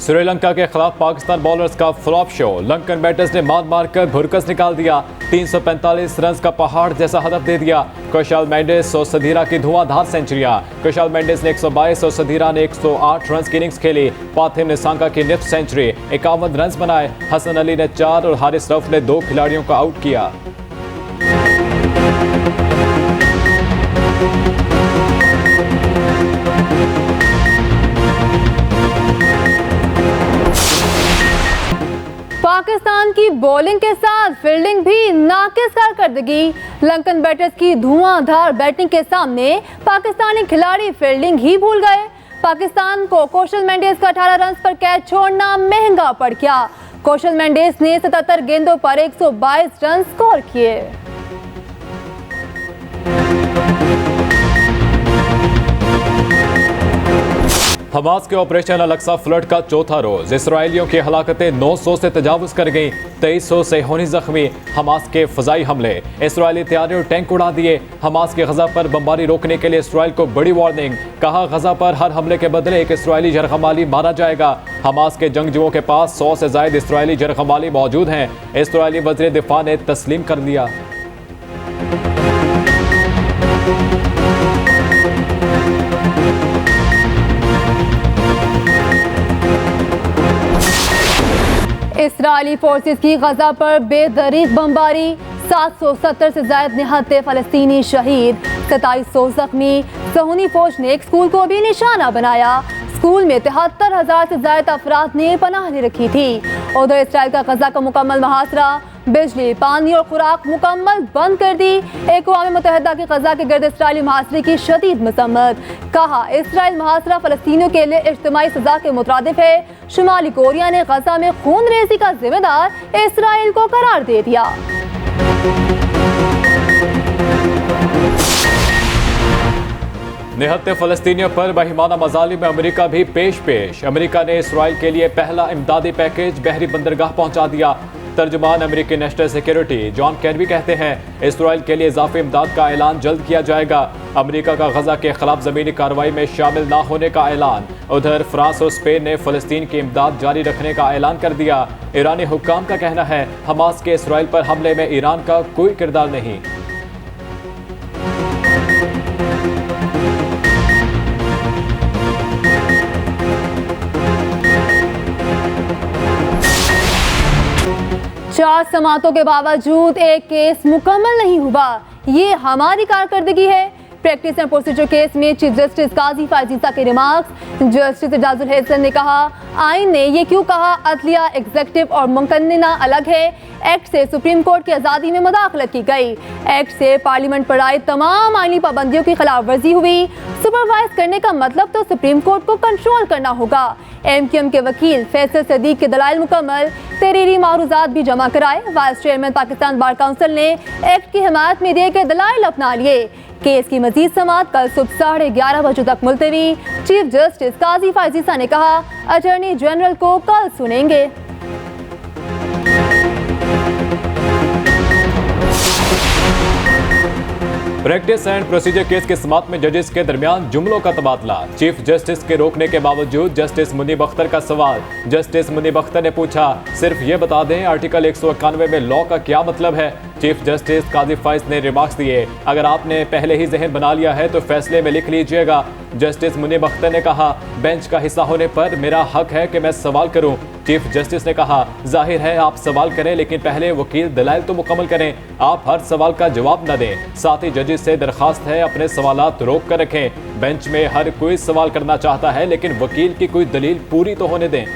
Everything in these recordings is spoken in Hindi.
श्रीलंका के खिलाफ पाकिस्तान बॉलर्स का फ्लॉप शो। लंकन बैटर्स ने मार कर भुरकस निकाल दिया। 345 रन का पहाड़ जैसा हदफ दे दिया। कुशाल मेंडिस और सधीरा की धुआंधार सेंचुरियां। कुशाल मेंडिस ने 122 और सधीरा ने 108 रन की इनिंग्स खेली। पाथिम ने सांका की निफ्ट सेंचुरी, 51 रन बनाए। हसन अली ने 4 और हारिस रऊफ ने 2 खिलाड़ियों को आउट किया। पाकिस्तान की बॉलिंग के साथ फील्डिंग भी नाकिस कारकर्दगी। लंकन बैटर्स की धुआंधार बैटिंग के सामने पाकिस्तानी खिलाड़ी फील्डिंग ही भूल गए। पाकिस्तान को कुशाल मेंडिस का 18 रन पर कैच छोड़ना महंगा पड़ गया। कुशाल मेंडिस ने 77 गेंदों पर 122 रन स्कोर किए। हमास के ऑपरेशन अल-अक्सा फ्लड का चौथा रोज। इसराइलियों की हलाकतें 900 से तजावुज कर गईं। 2300 से होनी जख्मी। हमास के फजाई हमले, इसराइली तैयारियों टैंक उड़ा दिए। हमास के गजा पर बमबारी रोकने के लिए इसराइल को बड़ी वार्निंग। कहा गजा पर हर हमले के बदले एक इसराइली जरगमाली मारा जाएगा। हमास के जंगजुओं के पास 100 से ज्यादा इसराइली जरगमाली मौजूद हैं। इसराइली वज़ीर दिफा ने तस्लीम कर लिया। इसराइली फोर्सेस की गजा पर बेदरीग बमबारी। 770 से ज्यादा निहत्ते फलस्तीनी शहीद, 2700 जख्मी। सहूनी फौज ने एक स्कूल को भी निशाना बनाया। स्कूल में 73,000 से ज्यादा अफराद ने पनाह ले रखी थी। उधर इसराइल का गजा का मुकम्मल मुहासरा, बिजली, पानी और खुराक मुकम्मल बंद कर दी। अक़वाम मुत्तहिदा की गजा के गिर्द इसराइली मुहासरे की शदीद मजम्मत। कहा इसराइल मुहासरा फलस्तीनियों के लिए इज्तिमाई सजा के मुतरादिफ है। शुमाली कोरिया ने गजा में खून रेजी का जिम्मेदार इसराइल को करार दे दिया। निहत्ते फलस्तीनियों पर बहिमाना मजालिम में अमेरिका भी पेश। अमेरिका ने इसराइल के लिए पहला इमदादी पैकेज बहरी बंदरगाह पहुंचा दिया। तर्जुमान अमेरिकी नेशनल सिक्योरिटी जॉन कैरबी कहते हैं इसराइल के लिए इजाफी इमदाद का ऐलान जल्द किया जाएगा। अमेरिका का गजा के खिलाफ जमीनी कार्रवाई में शामिल ना होने का ऐलान। उधर फ्रांस और स्पेन ने फलस्तीन की इमदाद जारी रखने का ऐलान कर दिया। ईरानी हुक्काम का कहना है हमास के इसराइल पर हमले में ईरान का कोई किरदार नहीं। चार समातों के बावजूद एक केस मुकम्मल नहीं हुआ। ये हमारी कारकर्दगी है। प्रैक्टिस एंड प्रोसीजर केस में चीफ जस्टिस काजी फाजीसा के रिमार्क्स। जस्टिस एजाजुल हसन ने कहा आइन ने ये क्यों कहा अदलिया, एग्जीक्यूटिव और मुकन्निना अलग है। एक्ट से सुप्रीम कोर्ट की आज़ादी में मुदाखलत की गई। एक्ट से पार्लियामेंट पर आए तमाम आईनी पाबंदियों की खिलाफ वर्जी हुई। सुपरवाइज करने का मतलब तो सुप्रीम कोर्ट को कंट्रोल करना होगा। MQM के वकील फैसल सदीक के दलाइल मुकम्मल, तहरीरी मारूजात भी जमा कराए। Vice chairman Pakistan bar council ने एक्ट की हिमायत में दिए गए दलाइल अपना लिए। केस की मजीद समाअत कल सुबह 11:30 बजे तक मुलतवी। चीफ जस्टिस काजी फाजीसा ने कहा अटॉर्नी जनरल को कल सुनेंगे। प्रैक्टिस एंड प्रोसीजर केस के समाअत में जजेस के दरमियान जुमलों का तबादला। चीफ जस्टिस के रोकने के बावजूद जस्टिस मुनीब अख्तर का सवाल। जस्टिस मुनीब अख्तर ने पूछा सिर्फ ये बता दें आर्टिकल 191 में लॉ का क्या मतलब है। चीफ जस्टिस काजी फाइज ने रिमार्क्स दिए अगर आपने पहले ही जहन बना लिया है तो फैसले में लिख लीजिएगा। जस्टिस मुनीब अख्तर ने कहा बेंच का हिस्सा होने पर मेरा हक है कि मैं सवाल करूं। चीफ जस्टिस ने कहा जाहिर है आप सवाल करें लेकिन पहले वकील दलाइल तो मुकम्मल करें। आप हर सवाल का जवाब न दें। साथ ही जजेस से दरखास्त है अपने सवालात रोक कर रखें। बेंच में हर कोई सवाल करना चाहता है लेकिन वकील की कोई दलील पूरी तो होने दें।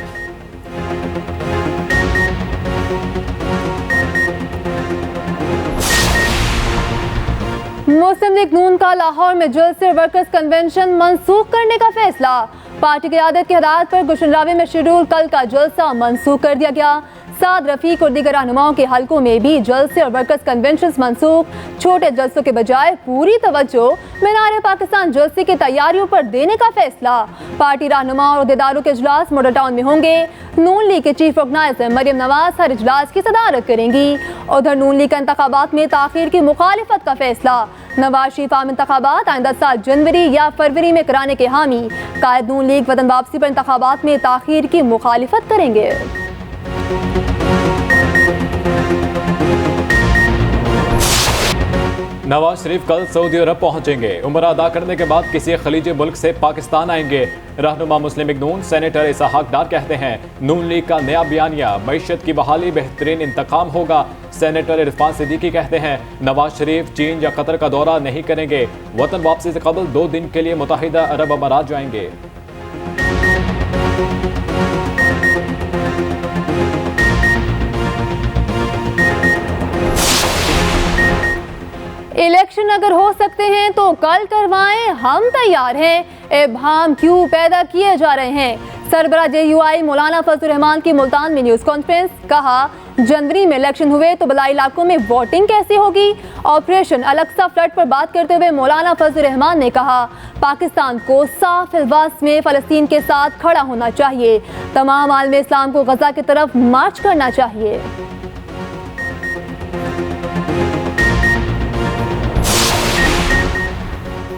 मुस्लिम लीग नून का लाहौर में जलसे वर्कर्स कन्वेंशन मनसूख करने का फैसला। पार्टी क़यादत की हिदायत पर गुलशन रावी में शेड्यूल कल का जलसा मनसूख कर दिया गया। साद रफीक और दीगर रहनुमाओं के हलकों में भी जलसे और वर्कर्स कन्वेंशन मनसूख। छोटे जलसों के बजाय पूरी तवज्जो मीनार पाकिस्तान जलसे की तैयारियों पर देने का फैसला। पार्टी रहनुमा और अहदेदारों के इजलास मॉडल टाउन में होंगे। नून लीग के चीफ ऑर्गेनाइजर मरियम नवाज हर इजलास की सदारत करेंगी। उधर नून लीग का इंतखाबात में ताखीर की मुखालिफत का फैसला। नवाज शरीफ आम इंतखाबात आइंदा साल जनवरी या फरवरी में कराने के हामी। कायद नून लीग वतन वापसी पर इंतखाबात में ताखीर की मुखालिफत करेंगे। नवाज शरीफ कल सऊदी अरब पहुंचेंगे। उम्र अदा करने के बाद किसी खलीजी मुल्क से पाकिस्तान आएंगे। रहनुमा मुस्लिम लीग नून सेनेटर इसहाक डार कहते हैं नून लीग का नया बयानिया मईशत की बहाली बेहतरीन इंतकाम होगा। सेनेटर इरफान सिद्दीकी कहते हैं नवाज शरीफ चीन या कतर का दौरा नहीं करेंगे। वतन वापसी से कबल 2 दिन के लिए मुत्तहिदा अरब अमारात जाएंगे। इलेक्शन अगर हो सकते हैं तो कल करवाएं, हम तैयार हैं। इब्हाम क्यों पैदा किए जा रहे हैं। सरबरा JUI मौलाना फजल रहमान की मुल्तान में न्यूज़ कॉन्फ्रेंस। कहा जनवरी में इलेक्शन हुए तो बलाई इलाकों में वोटिंग कैसे होगी। ऑपरेशन अलक्सा फ्लड पर बात करते हुए मौलाना फजल रहमान ने कहा पाकिस्तान को साफ अल्फाज में फ़लस्तीन के साथ खड़ा होना चाहिए। तमाम आलम इस्लाम को गजा की तरफ मार्च करना चाहिए।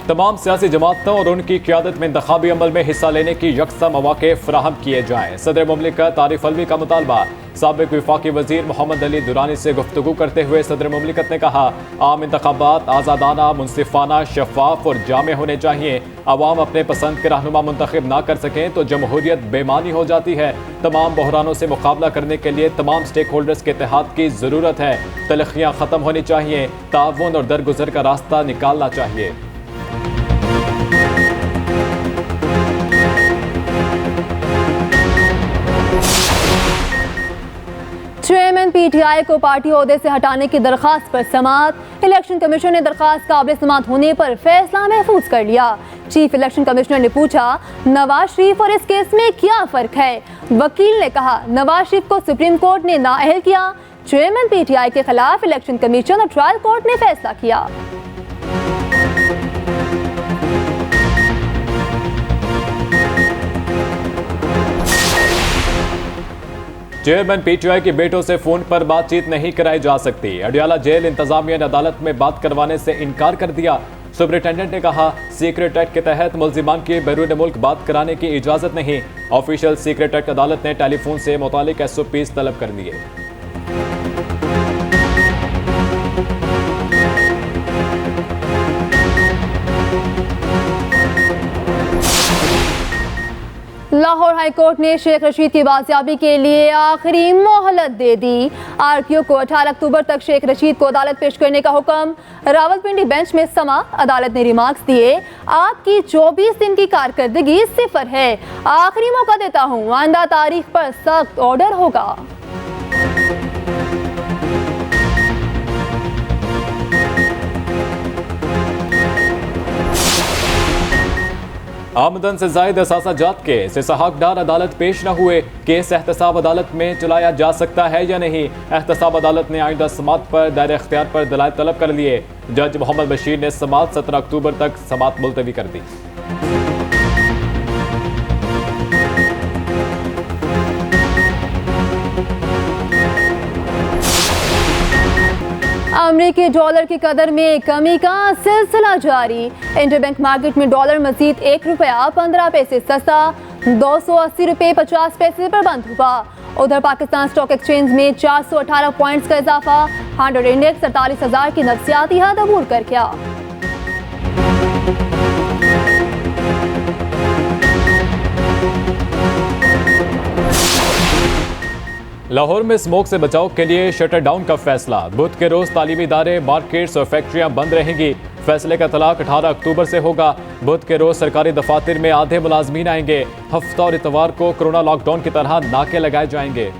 तमाम सियासी जमातों और उनकी क़यादत में इंतखाबी अमल में हिस्सा लेने की यकसा मौके फराहम किए जाएँ। सदर मुमलिकत आरिफ अलवी का मुतालबा। साबिक वफाकी वजीर मोहम्मद अली दुरानी से गुफ्तगू करते हुए सदर मुमलिकत ने कहा आम इंतखाबात आज़ादाना, मुनसिफाना, शफाफ और जामे होने चाहिए। अवाम अपने पसंद के रहनुमा मुंतखब ना कर सकें तो जमहूरियत बेमानी हो जाती है। तमाम बहरानों से मुकाबला करने के लिए तमाम स्टेक होल्डर्स के इत्तेहाद की ज़रूरत है। तलखियाँ ख़त्म होनी चाहिए। ताउन और दरगुजर का रास्ता निकालना चाहिए। चेयरमैन PTI को पार्टी ओहदे से हटाने की दरखास्त पर समाअत। इलेक्शन कमीशन ने दरखास्त काबिल समाअत होने पर फैसला महफूज कर लिया। चीफ इलेक्शन कमिश्नर ने पूछा नवाज शरीफ और इस केस में क्या फर्क है। वकील ने कहा नवाज शरीफ को सुप्रीम कोर्ट ने नाअहल किया। चेयरमैन PTI के खिलाफ इलेक्शन कमीशन और ट्रायल कोर्ट ने फैसला किया। चेयरमैन PTI के बेटों से फोन पर बातचीत नहीं कराई जा सकती। अडियाला जेल इंतजामिया ने अदालत में बात करवाने से इनकार कर दिया। सुपरिटेंडेंट ने कहा सीक्रेट एक्ट के तहत मुल्जिमान की बैरून मुल्क बात कराने की इजाजत नहीं। ऑफिशियल सीक्रेट एक्ट अदालत ने टेलीफोन से मुतालिक SOPs तलब कर लिए। लाहौर हाई कोर्ट ने शेख रशीद की बाजियाबी के लिए आखिरी मोहलत दे दी। RPO को 18 अक्टूबर तक शेख रशीद को अदालत पेश करने का हुक्म। रावलपिंडी बेंच में समा। अदालत ने रिमार्क्स दिए आपकी 24 दिन की कारकर्दगी 0 है। आखिरी मौका देता हूँ, आइंदा तारीख पर सख्त ऑर्डर होगा। आमदन से जायद असासाजात केस। इसहाक डार अदालत पेश न हुए। केस एहतसाब अदालत में चलाया जा सकता है या नहीं। एहतसाब अदालत ने आइंदा समात पर दायरे इख्तियार पर दलाइल तलब कर लिए। जज मोहम्मद बशीर ने समात 17 अक्टूबर तक समात मुलतवी कर दी। अमेरिकी डॉलर की कदर में कमी का सिलसिला जारी। इंटरबैंक मार्केट में डॉलर मजीद ₹1.15 सस्ता 280 रुपये 50 पैसे पर बंद हुआ। उधर पाकिस्तान स्टॉक एक्सचेंज में 418 पॉइंट्स का इजाफा। 100 इंडेक्स 48,000 की नफसियाती हद अबूर कर गया। लाहौर में स्मोक से बचाव के लिए शटर डाउन का फैसला। बुध के रोज तालीमी इदारे, मार्केट्स और फैक्ट्रियां बंद रहेंगी। फैसले का तलाक 18 अक्टूबर से होगा। बुध के रोज सरकारी दफातर में आधे मुलाजमीन आएंगे। हफ्ता और इतवार को कोरोना लॉकडाउन की तरह नाके लगाए जाएंगे।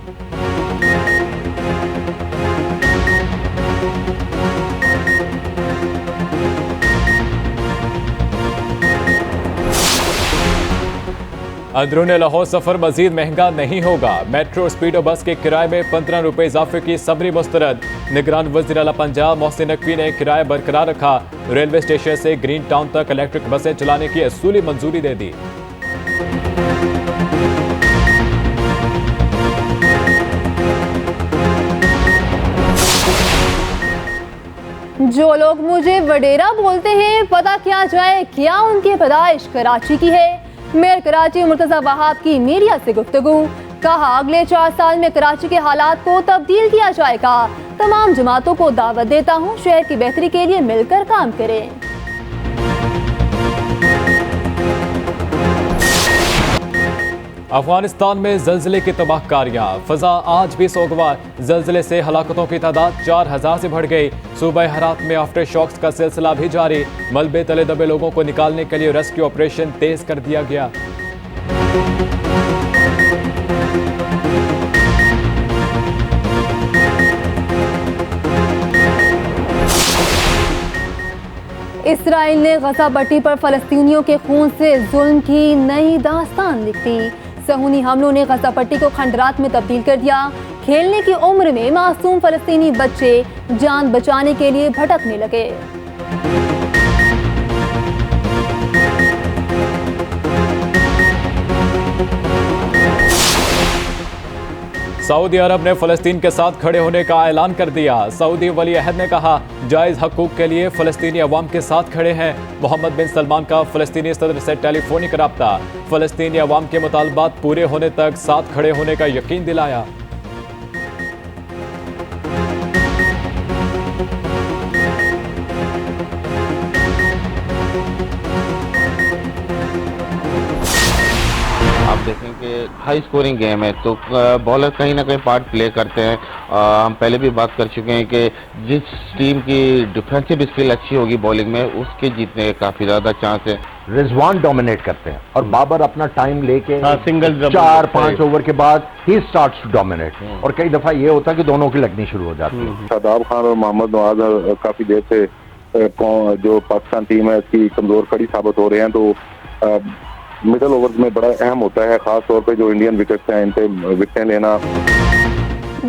अंदरून लाहौर सफर मजीद महंगा नहीं होगा। मेट्रो स्पीड और बस के किराए में 15 रुपये इजाफे की सबरी मुस्तरद। निगरान वज़ीर आला पंजाब मोहसिन नकवी ने किराया बरकरार रखा। रेलवे स्टेशन से ग्रीन टाउन तक इलेक्ट्रिक बसें चलाने की असूली मंजूरी दे दी। जो लोग मुझे वडेरा बोलते हैं, पता क्या जाए क्या उनकी पैदाइश कराची की है। मेयर कराची मुर्तजा वहाब की मीडिया से गुफ्तगू, कहा अगले 4 साल में कराची के हालात को तब्दील किया जाएगा। तमाम जमातों को दावत देता हूँ, शहर की बेहतरी के लिए मिलकर काम करें। अफगानिस्तान में जल्जले की तबाहकारियां, फजा आज भी सोगवार। जल्जले से हलाकतों की तादाद 4000 से बढ़ गई। सूबे हरात में आफ्टर शॉक्स का सिलसिला भी जारी। मलबे तले दबे लोगों को निकालने के लिए रेस्क्यू ऑपरेशन तेज कर दिया गया। इसराइल ने गजा पट्टी पर फलस्तीनियों के खून से जुल्म की नई दास्तान लिख दी। सहूनी हमलों ने गजा पट्टी को खंडरात में तब्दील कर दिया। खेलने की उम्र में मासूम फलस्तीनी बच्चे जान बचाने के लिए भटकने लगे। सऊदी अरब ने फ़लस्तीन के साथ खड़े होने का ऐलान कर दिया। सऊदी वली अहद ने कहा, जायज़ हकूक़ के लिए फ़लस्तीनी अवाम के साथ खड़े हैं। मोहम्मद बिन सलमान का फ़लस्तीनी सदर से टेलीफोनिक रब्ता, फ़लस्तीनी अवाम के मुतालबात पूरे होने तक साथ खड़े होने का यकीन दिलाया। आप देखें कि हाई स्कोरिंग गेम है, तो बॉलर कहीं ना कहीं पार्ट प्ले करते हैं। हम पहले भी बात कर चुके हैं कि जिस टीम की डिफेंसिव स्किल अच्छी होगी बॉलिंग में, उसके जीतने के काफ़ी ज़्यादा चांस है। रिजवान डोमिनेट करते हैं और बाबर अपना टाइम लेके सिंगल 4-5 ओवर के बाद ही स्टार्ट्स टू डोमिनेट। और कई दफ़ा ये होता है कि दोनों की लगनी शुरू हो जाती है। शादाब खान और मोहम्मद नवाज काफ़ी देर से जो पाकिस्तान टीम है इसकी कमज़ोर कड़ी साबित हो रहे हैं, तो मिडल ओवर्स में बड़ा अहम होता है, खास तौर पे जो इंडियन विकेट्स हैं इन पे विकेटें लेना।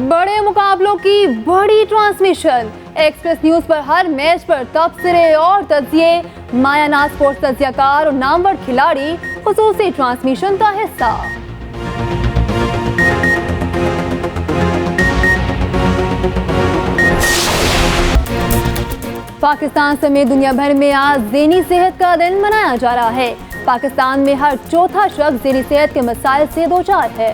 बड़े मुकाबलों की बड़ी ट्रांसमिशन, एक्सप्रेस न्यूज पर हर मैच पर तबसरे और तजिए, मायानाज स्पोर्ट्स तजियाकार और नामवर खिलाड़ी खुसूसी ट्रांसमिशन का हिस्सा। पाकिस्तान समेत दुनिया भर में आज ज़हनी सेहत का दिन मनाया जा रहा है। पाकिस्तान में हर चौथा शख्स ज़हनी सेहत के मसाइल से दो चार है।